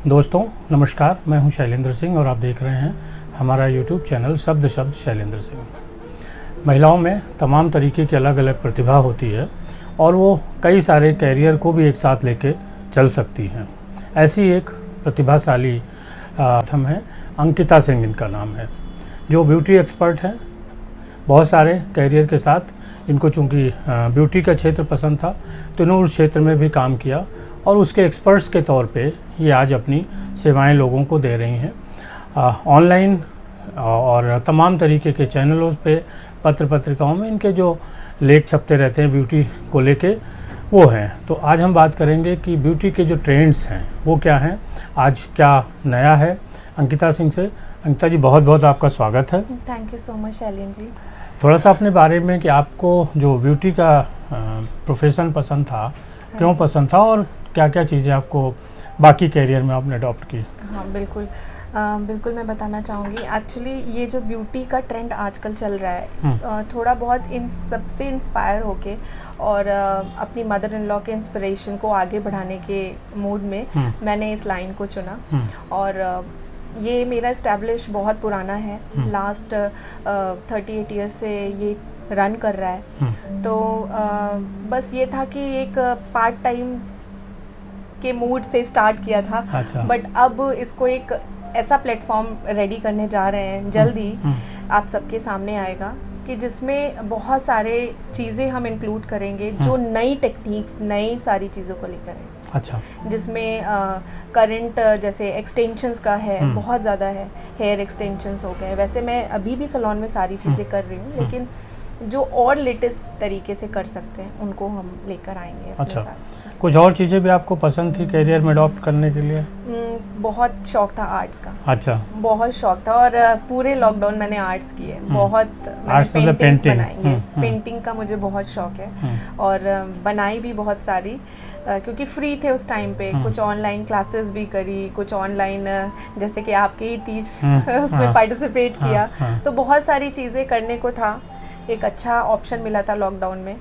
दोस्तों नमस्कार, मैं हूं शैलेंद्र सिंह और आप देख रहे हैं हमारा यूट्यूब चैनल शब्द शैलेंद्र सिंह। महिलाओं में तमाम तरीके की अलग अलग प्रतिभा होती है और वो कई सारे कैरियर को भी एक साथ लेके चल सकती हैं। ऐसी एक प्रतिभाशाली हम है अंकिता सिंह, इनका नाम है, जो ब्यूटी एक्सपर्ट हैं। बहुत सारे कैरियर के साथ इनको चूँकि ब्यूटी का क्षेत्र पसंद था तो इन्होंने उस क्षेत्र में भी काम किया और उसके एक्सपर्ट्स के तौर पे ये आज अपनी सेवाएं लोगों को दे रही हैं। ऑनलाइन और तमाम तरीके के चैनलों पे, पत्र पत्रिकाओं में इनके जो लेख छपते रहते हैं ब्यूटी को लेके, वो हैं। तो आज हम बात करेंगे कि ब्यूटी के जो ट्रेंड्स हैं वो क्या हैं, आज क्या नया है। अंकिता सिंह से। अंकिता जी, बहुत बहुत आपका स्वागत है। Thank you so much Shailendra ji. थोड़ा सा अपने बारे में कि आपको जो ब्यूटी का प्रोफेशन पसंद था, क्यों पसंद था और क्या क्या चीज़ें आपको बाकी कैरियर में आपने अडॉप्ट की? हाँ बिल्कुल मैं बताना चाहूँगी। एक्चुअली ये जो ब्यूटी का ट्रेंड आजकल चल रहा है, थोड़ा बहुत इन सबसे इंस्पायर होके और अपनी मदर इन लॉ के इंस्पिरेशन को आगे बढ़ाने के मूड में मैंने इस लाइन को चुना। और ये मेरा इस्टेब्लिश बहुत पुराना है, लास्ट 38 ईयर्स से ये रन कर रहा है। तो बस ये था कि एक पार्ट टाइम के मूड से स्टार्ट किया था। अच्छा। बट अब इसको एक ऐसा प्लेटफॉर्म रेडी करने जा रहे हैं, जल्द ही आप सबके सामने आएगा कि जिसमें बहुत सारे चीज़ें हम इंक्लूड करेंगे जो नई टेक्निक्स, नई सारी चीज़ों को लेकर हैं। अच्छा। जिसमें करंट जैसे एक्सटेंशंस का है, बहुत ज़्यादा है, हेयर एक्सटेंशंस हो गए। वैसे मैं अभी भी सैलून में सारी चीज़ें कर रही हूँ, लेकिन जो और लेटेस्ट तरीके से कर सकते हैं उनको हम लेकर आएंगे अपने साथ। कुछ और चीज़ें भी आपको पसंद थी कैरियर में अडॉप्ट करने के लिए? बहुत शौक था आर्ट्स का। अच्छा। बहुत शौक था और पूरे लॉकडाउन मैंने आर्ट्स किए। बहुत मैंने पेंटिंग्स बनाई। यस, पेंटिंग का मुझे बहुत शौक है और बनाई भी बहुत सारी, क्योंकि फ्री थे उस टाइम पे। कुछ ऑनलाइन क्लासेस भी करी, कुछ ऑनलाइन जैसे कि आपके ही तीज उसमें पार्टिसिपेट किया। तो बहुत सारी चीज़ें करने को था, एक अच्छा ऑप्शन मिला था लॉकडाउन में।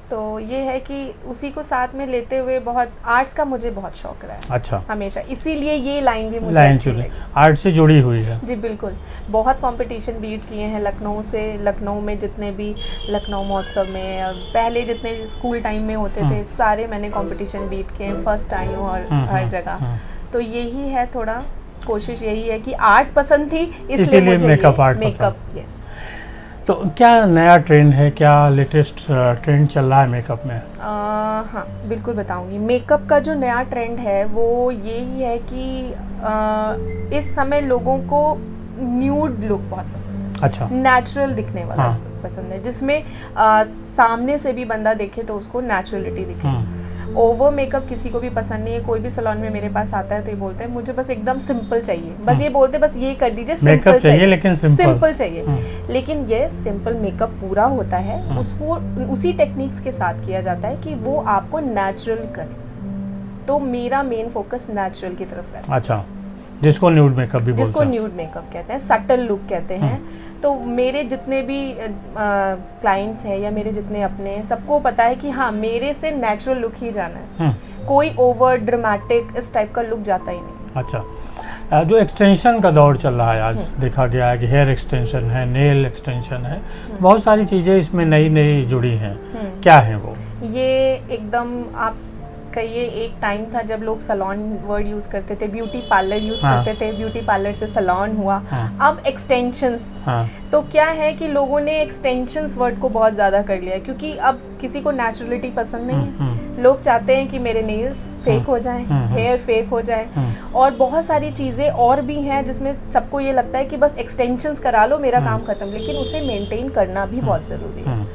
तो ये है कि उसी को साथ में लेते हुए बहुत आर्ट्स का मुझे बहुत शौक रहा है। अच्छा। हमेशा, इसीलिए ये लाइन भी मुझे अच्छी लगी। आर्ट से जुड़ी हुई है। जी बिल्कुल। बहुत कंपटीशन बीट किए हैं लखनऊ से। लखनऊ में जितने भी लखनऊ महोत्सव में पहले जितने स्कूल टाइम में होते थे, सारे मैंने कंपटीशन बीट किए हैं, फर्स्ट आई हूँ और हर जगह। तो यही है, थोड़ा कोशिश यही है कि आर्ट पसंद थी इसलिए मुझे मेकअप। यस। तो क्या नया ट्रेंड है, क्या लेटेस्ट ट्रेंड चल रहा है मेकअप में? हाँ बिल्कुल बताऊंगी। मेकअप का जो नया ट्रेंड है वो यही है कि इस समय लोगों को न्यूड लुक बहुत पसंद है। अच्छा। नेचुरल दिखने वाला पसंद है, जिसमें सामने से भी बंदा देखे तो उसको नेचुरलिटी दिखे। ओवर मेकअप किसी को भी पसंद नहीं है। कोई भी सैलून में मेरे पास आता है तो ये बोलता है मुझे बस एकदम सिंपल चाहिए। बस ये बोलते बस ये कर दीजिए, सिंपल चाहिए, लेकिन सिंपल चाहिए। लेकिन ये सिंपल मेकअप पूरा होता है, उसको उसी टेक्निक्स के साथ किया जाता है कि वो आपको नेचुरल करे। तो मेरा मेन फोकस नेचुरल की तरफ रहता है। अच्छा। जिसको न्यूड मेकअप भी बोलते हैं। जिसको न्यूड मेकअप कहते हैं, सटल लुक कहते हैं। तो मेरे जितने भी क्लाइंट्स हैं या मेरे जितने अपने, सबको पता है कि हाँ मेरे से नेचुरल लुक ही जाना है। कोई ओवर ड्रामेटिक इस टाइप का लुक जाता ही नहीं। अच्छा। जो एक्सटेंशन का दौर चल रहा है आज, देखा गया है कि हेयर एक्सटेंशन है, नेल एक्सटेंशन है, बहुत सारी चीज़ें इसमें नई नई जुड़ी हैं। क्या है वो? ये एकदम आप कहिए, एक टाइम था जब लोग सैलून वर्ड यूज करते थे, ब्यूटी पार्लर यूज करते थे, ब्यूटी पार्लर से सैलून हुआ। अब एक्सटेंशंस। तो क्या है कि लोगों ने एक्सटेंशंस वर्ड को बहुत ज्यादा कर लिया, क्योंकि अब किसी को नेचुरलिटी पसंद नहीं है। लोग चाहते हैं कि मेरे नेल्स फेक हो जाएं, हेयर फेक हो जाए, और बहुत सारी चीजें और भी हैं जिसमें सबको ये लगता है कि बस एक्सटेंशंस करा लो, मेरा काम खत्म। लेकिन उसे मेंटेन करना भी बहुत जरूरी है।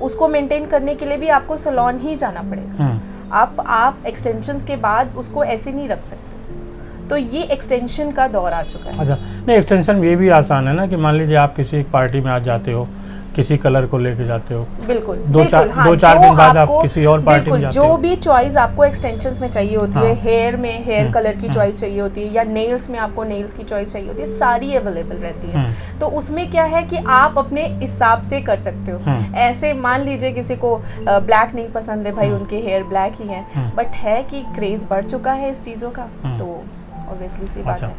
उसको मेंटेन करने के लिए भी आपको सैलून ही जाना पड़ेगा। आप एक्सटेंशंस के बाद उसको ऐसे नहीं रख सकते। तो ये एक्सटेंशन का दौर आ चुका है। अच्छा। नहीं, एक्सटेंशन ये भी आसान है ना कि मान लीजिए आप किसी एक पार्टी में आज जाते हो, किसी कलर को लेके जाते हो, बिल्कुल दो चार दिन बाद आप किसी और पार्टी में जाते हो। जो भी चॉइस आपको एक्सटेंशंस में चाहिए होती है, हेयर में हेयर कलर की चॉइस चाहिए होती है, या नेल्स में आपको नेल्स की चॉइस चाहिए होती है, सारी अवेलेबल रहती है। तो उसमें क्या है कि आप अपने हिसाब से कर सकते हो। ऐसे मान लीजिए किसी को ब्लैक नहीं पसंद है, भाई उनके हेयर ब्लैक ही हैं, बट है कि क्रेज बढ़ चुका है इस चीज़ों का, तो ऑब्वियसली सी बात है।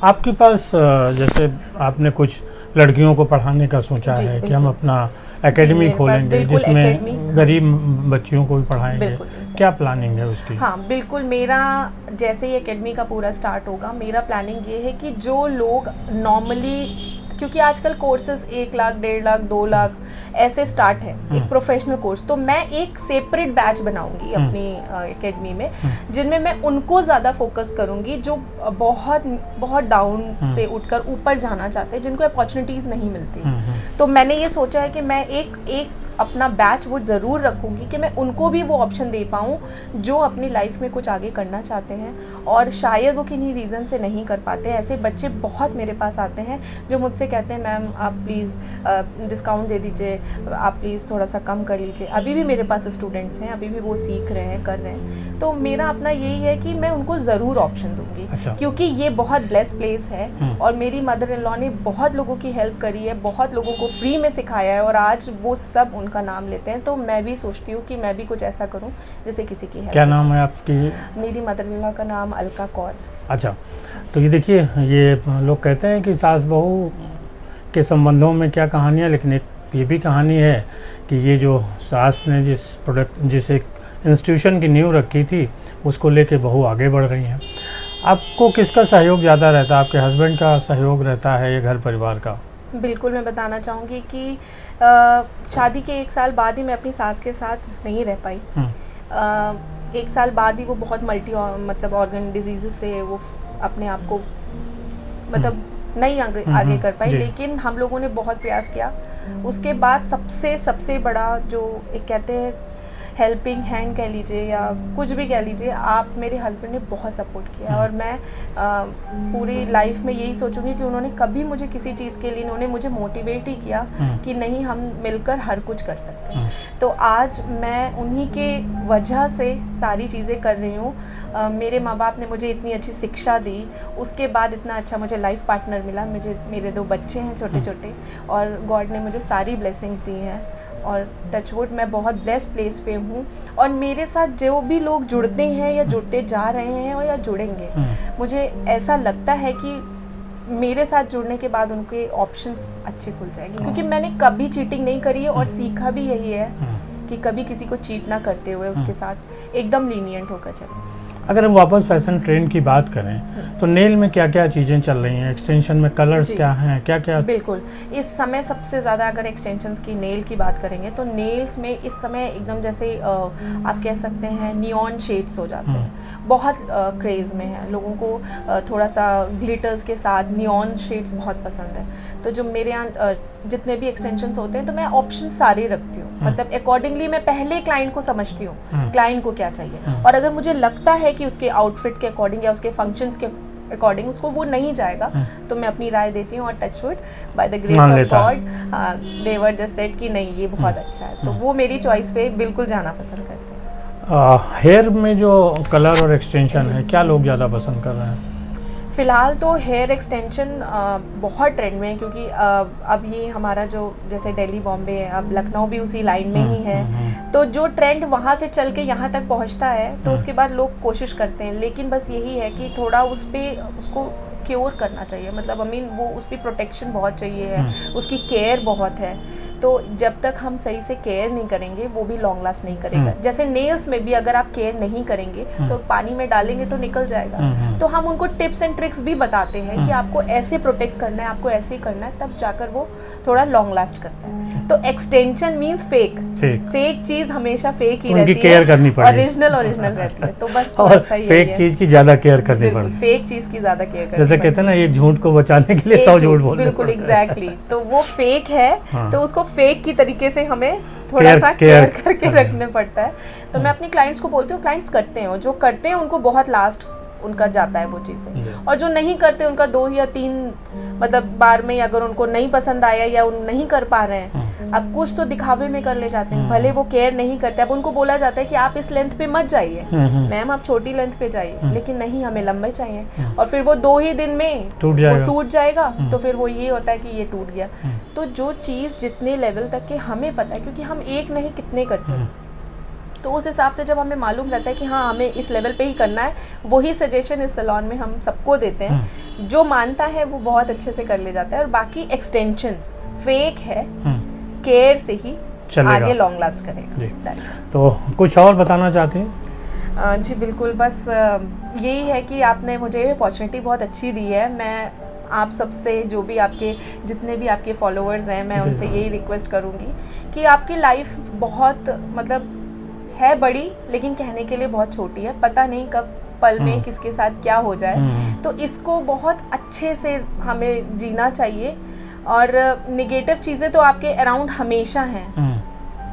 आपके पास जैसे आपने कुछ लड़कियों को पढ़ाने का सोचा है कि हम अपना एकेडमी खोलेंगे जिसमें गरीब बच्चियों को भी पढ़ाएंगे, क्या प्लानिंग है उसकी? हाँ बिल्कुल, मेरा जैसे ही एकेडमी का पूरा स्टार्ट होगा, मेरा प्लानिंग ये है कि जो लोग नॉर्मली, क्योंकि आजकल कोर्सेज 1 लाख, 1.5 लाख, 2 लाख ऐसे स्टार्ट है एक प्रोफेशनल कोर्स, तो मैं एक सेपरेट बैच बनाऊंगी अपनी एकेडमी में, जिनमें मैं उनको ज़्यादा फोकस करूंगी जो बहुत बहुत डाउन से उठकर ऊपर जाना चाहते हैं, जिनको अपॉर्चुनिटीज़ नहीं मिलती। तो मैंने ये सोचा है कि मैं एक अपना बैच वो ज़रूर रखूँगी कि मैं उनको भी वो ऑप्शन दे पाऊँ जो अपनी लाइफ में कुछ आगे करना चाहते हैं और शायद वो किन्हीं रीज़न से नहीं कर पाते। ऐसे बच्चे बहुत मेरे पास आते हैं जो मुझसे कहते हैं मैम आप प्लीज़ डिस्काउंट दे दीजिए, आप प्लीज़ थोड़ा सा कम कर लीजिए। अभी भी मेरे पास स्टूडेंट्स हैं, अभी भी वो सीख रहे हैं, कर रहे हैं। तो मेरा अपना यही है कि मैं उनको ज़रूर ऑप्शन दूँगी। अच्छा। क्योंकि ये बहुत ब्लेस्ड प्लेस है और मेरी मदर इन लॉ ने बहुत लोगों की हेल्प करी है, बहुत लोगों को फ्री में सिखाया है और आज वो सब का नाम लेते हैं। तो मैं भी सोचती हूँ कि मैं भी कुछ ऐसा करूँ जिससे किसी की हेल्प। क्या नाम है आपकी? मेरी मदर इन लॉ का नाम अलका कौर। अच्छा, तो ये देखिए, ये लोग कहते हैं कि सास बहू के संबंधों में क्या कहानियाँ, लेकिन एक ये भी कहानी है कि ये जो सास ने जिस एक इंस्टीट्यूशन की नींव रखी थी उसको लेके बहू आगे बढ़ रही हैं। आपको किसका सहयोग ज़्यादा रहता है? आपके हस्बैंड का सहयोग रहता है या घर परिवार का? बिल्कुल, मैं बताना चाहूँगी कि शादी के 1 साल बाद ही मैं अपनी सास के साथ नहीं रह पाई। 1 साल बाद ही वो बहुत मतलब ऑर्गन डिजीज़ से वो अपने आप को मतलब नहीं आगे कर पाई, लेकिन हम लोगों ने बहुत प्रयास किया। उसके बाद सबसे बड़ा जो एक कहते हैं हेल्पिंग हैंड कह लीजिए या कुछ भी कह लीजिए, आप मेरे हस्बैंड ने बहुत सपोर्ट किया और मैं पूरी लाइफ में यही सोचूंगी कि उन्होंने कभी मुझे किसी चीज़ के लिए, उन्होंने मुझे मोटिवेट ही किया कि नहीं हम मिलकर हर कुछ कर सकते हैं। तो आज मैं उन्हीं के वजह से सारी चीज़ें कर रही हूँ। मेरे माँ बाप ने मुझे इतनी अच्छी शिक्षा दी, उसके बाद इतना अच्छा मुझे लाइफ पार्टनर मिला, मेरे 2 बच्चे हैं छोटे छोटे और गॉड ने मुझे सारी ब्लेसिंग्स दी हैं और टचवुड मैं बहुत ब्लेस्ड प्लेस पे हूँ। और मेरे साथ जो भी लोग जुड़ते हैं या जुड़ते जा रहे हैं और या जुड़ेंगे, मुझे ऐसा लगता है कि मेरे साथ जुड़ने के बाद उनके ऑप्शंस अच्छे खुल जाएंगे, क्योंकि मैंने कभी चीटिंग नहीं करी है और सीखा भी यही है कि कभी किसी को चीट ना करते हुए उसके साथ एकदम लीनियंट होकर चलें। अगर हम वापस फैशन ट्रेंड की बात करें तो नेल में क्या क्या चीज़ें चल रही हैं? एक्सटेंशन में कलर्स क्या हैं, क्या क्या? बिल्कुल, इस समय सबसे ज़्यादा अगर एक्सटेंशंस की नेल की बात करेंगे तो नेल्स में इस समय एकदम जैसे आप कह सकते हैं नियॉन शेड्स हो जाते हैं, बहुत क्रेज़ में है। लोगों को थोड़ा सा ग्लिटर्स के साथ नियॉन शेड्स बहुत पसंद है। तो जो मेरे यहाँ जितने भी एक्सटेंशंस होते हैं तो मैं ऑप्शन सारे रखती हूँ, मतलब अकॉर्डिंगली मैं पहले क्लाइंट को समझती हूँ क्लाइंट को क्या चाहिए, और अगर मुझे लगता है कि उसके आउटफिट के अकॉर्डिंग या उसके फंक्शंस के अकॉर्डिंग उसको वो नहीं जाएगा तो मैं अपनी राय देती हूँ और touchwood by the grace of God they were just said कि नहीं ये बहुत अच्छा है, तो वो मेरी चॉइस पे बिल्कुल जाना पसंद करते हैं। हेयर में जो कलर और एक्सटेंशन है, क्या लोग ज़्यादा पसंद कर रहे हैं? फ़िलहाल तो हेयर एक्सटेंशन बहुत ट्रेंड में है, क्योंकि अब ये हमारा जो जैसे दिल्ली बॉम्बे है, अब लखनऊ भी उसी लाइन में ही है, तो जो ट्रेंड वहाँ से चल के यहाँ तक पहुँचता है तो उसके बाद लोग कोशिश करते हैं, लेकिन बस यही है कि थोड़ा उसको क्योर करना चाहिए, मतलब वो उस पर प्रोटेक्शन बहुत चाहिए है, उसकी केयर बहुत है। तो जब तक हम सही से केयर नहीं करेंगे वो भी लॉन्ग लास्ट नहीं करेगा। जैसे नेल्स में भी अगर आप केयर नहीं करेंगे तो पानी में डालेंगे तो निकल जाएगा। तो हम उनको टिप्स एंड ट्रिक्स भी बताते हैं कि आपको ऐसे प्रोटेक्ट करना है, आपको ऐसे करना है, तब जाकर वो थोड़ा लॉन्ग लास्ट करता है। तो एक्सटेंशन मीन्स फेक चीज हमेशा फेक ही रहती है, ओरिजिनल रहती है। तो बस थोड़ा ही फेक चीज की ज्यादा केयर करनी पड़ती है, फेक चीज की ज्यादा केयर करनी, जैसे कहते हैं ना एक झूठ को बचाने के लिए 100 झूठ बोलते हैं। बिल्कुल एग्जैक्टली, तो वो फेक है तो उसको फेक की तरीके से हमें थोड़ा सा केयर करके रखना पड़ता है। तो मैं अपने क्लाइंट्स को बोलती हूँ, क्लाइंट्स करते हैं, और जो करते हैं उनको बहुत लास्ट उनका जाता है वो चीज़ें, और जो नहीं करते उनका 2 या 3 मतलब बार में अगर उनको नहीं पसंद आया या उन नहीं कर पा रहे हैं, अब कुछ तो दिखावे में कर ले जाते हैं, भले वो केयर नहीं करते। अब उनको बोला जाता है कि आप इस लेंथ पे मत जाइए मैम, आप छोटी लेंथ पे जाइए, लेकिन नहीं हमें लंबे चाहिए, और फिर वो 2 ही दिन में टूट जाएगा। तो फिर वो ये होता है कि ये टूट गया। तो जो चीज़ जितने लेवल तक के हमें पता है, क्योंकि हम एक नहीं कितने करते हैं, तो उस हिसाब से जब हमें मालूम रहता है कि हाँ हमें इस लेवल पे ही करना है, वही सजेशन इस सैलून में हम सबको देते हैं। जो मानता है वो बहुत अच्छे से कर ले जाता है, और बाकी एक्सटेंशंस फेक है, केयर से ही आगे लॉन्ग लास्ट करेगा। तो कुछ और बताना चाहते हैं? जी बिल्कुल, बस यही है कि आपने मुझे अपॉर्चुनिटी बहुत अच्छी दी है। मैं आप सबसे, जो भी आपके जितने भी आपके फॉलोअर्स हैं, मैं उनसे यही रिक्वेस्ट करूँगी कि आपकी लाइफ बहुत मतलब है बड़ी, लेकिन कहने के लिए बहुत छोटी है। पता नहीं कब पल में किसके साथ क्या हो जाए, तो इसको बहुत अच्छे से हमें जीना चाहिए। और नेगेटिव चीज़ें तो आपके अराउंड हमेशा हैं,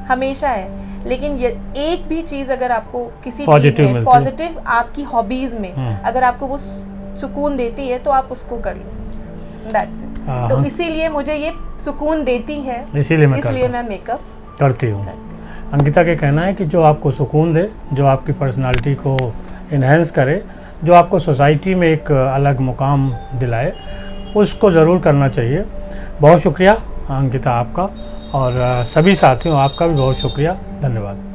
हमेशा है, लेकिन ये एक भी चीज़ अगर आपको किसी चीज़ में पॉजिटिव, आपकी हॉबीज़ में अगर आपको वो सुकून देती है तो आप उसको कर लो, दैट्स इट। तो इसीलिए मुझे ये सुकून देती है, इसलिए मैं मेकअप करती हूँ। अंकिता के कहना है कि जो आपको सुकून दे, जो आपकी पर्सनालिटी को इन्हेंस करे, जो आपको सोसाइटी में एक अलग मुकाम दिलाए, उसको ज़रूर करना चाहिए। बहुत शुक्रिया अंकिता आपका, और सभी साथियों आपका भी बहुत शुक्रिया, धन्यवाद।